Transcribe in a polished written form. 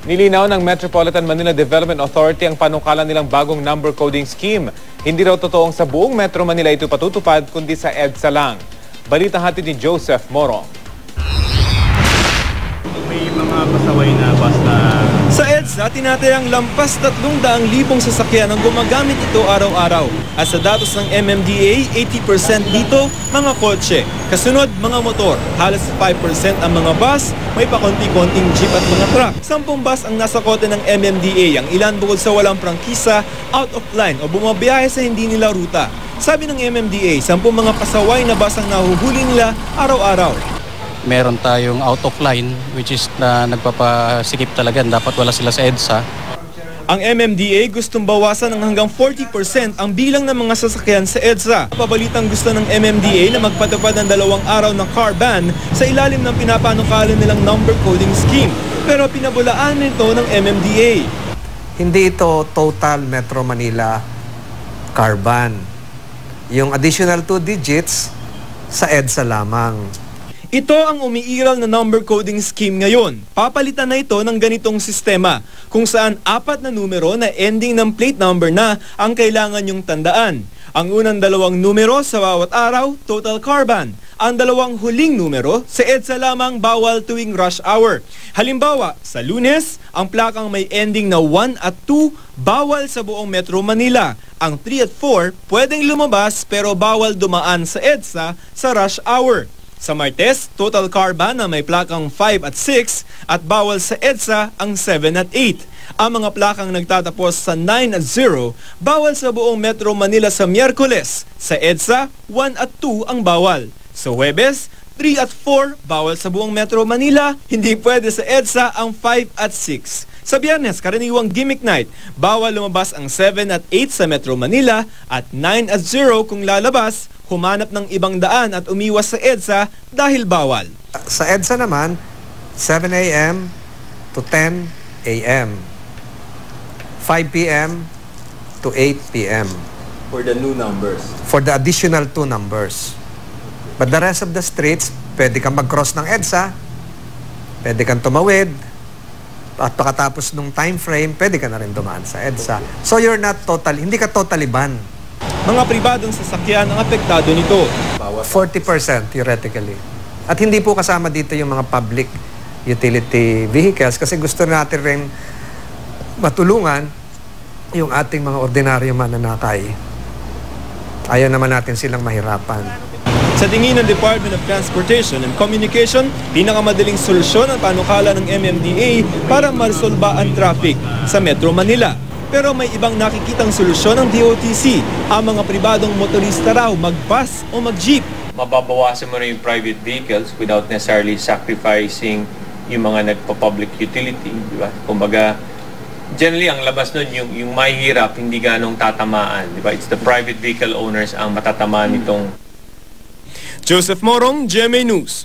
Nilinaw ng Metropolitan Manila Development Authority ang panukalan nilang bagong number coding scheme. Hindi raw totoong sa buong Metro Manila ito patutupad kundi sa EDSA lang. Balita hatid ni Joseph Morong. May mga pasaway na bus na... Sa EDSA, tinatayang lampas 300,000 sasakyan ang gumagamit ito araw-araw. At sa datos ng MMDA, 80% dito, mga kotse. Kasunod, mga motor. Halos 5% ang mga bus, may pakonti-konting jeep at mga truck. 10 bus ang nasa kote ng MMDA. Ang ilan bukod sa walang prangkisa, out of line o bumabiyahe sa hindi nila ruta. Sabi ng MMDA, 10 mga pasaway na bus ang nahuhuli nila araw-araw. Meron tayong out of line which is na nagpapasikip talaga, dapat wala sila sa EDSA. Ang MMDA gustong bawasan ng hanggang 40% ang bilang ng mga sasakyan sa EDSA. Pabalitang gusto ng MMDA na magpatupad ng 2 araw na car ban sa ilalim ng pinapanukalan nilang number coding scheme. Pero pinabulaan nito ng MMDA. Hindi ito total Metro Manila car ban. Yung additional 2 digits sa EDSA lamang. Ito ang umiiral na number coding scheme ngayon. Papalitan na ito ng ganitong sistema kung saan 4 na numero na ending ng plate number na ang kailangan yung tandaan. Ang unang 2 numero sa bawat araw, total car ban. Ang 2 huling numero, sa EDSA lamang bawal tuwing rush hour. Halimbawa, sa Lunes, ang plakang may ending na 1 at 2, bawal sa buong Metro Manila. Ang 3 at 4, pwedeng lumabas pero bawal dumaan sa EDSA sa rush hour. Sa Martes, total car ban na may plakang 5 at 6 at bawal sa EDSA ang 7 at 8. Ang mga plakang nagtatapos sa 9 at 0, bawal sa buong Metro Manila sa Miyerkules. Sa EDSA, 1 at 2 ang bawal. Sa Huwebes, 3 at 4, bawal sa buong Metro Manila. Hindi pwede sa EDSA ang 5 at 6. Sa Biyernes, karaniwang gimmick night, bawal lumabas ang 7 at 8 sa Metro Manila at 9 at 0 kung lalabas, humanap ng ibang daan at umiwas sa EDSA dahil bawal. Sa EDSA naman, 7 a.m. to 10 a.m. 5 p.m. to 8 p.m. For the new numbers. For the additional 2 numbers. But the rest of the streets, pwede kang mag-cross ng EDSA, pwede kang tumawid, at pagkatapos nung time frame, pwede ka na rin dumaan sa EDSA. So you're not totally, hindi ka totally ban. Mga pribadong sasakyan ang apektado nito. 40% theoretically. At hindi po kasama dito yung mga public utility vehicles kasi gusto natin rin matulungan yung ating mga ordinaryo mananakay. Ayaw naman natin silang mahirapan. Sa tingin ng Department of Transportation and Communication, pinakamadaling solusyon ang panukala ng MMDA para maresolba ang traffic sa Metro Manila. Pero may ibang nakikitang solusyon ng DOTC, ang mga pribadong motorista raw mag-bus o mag-jeep. Mababawasan mo rin yung private vehicles without necessarily sacrificing yung mga nagpa-public utility, di ba? Kumbaga, generally ang labas nun, yung mahihirap, hindi ganong tatamaan, di ba? It's the private vehicle owners ang matatamaan nitong... Joseph Morong, GMA News.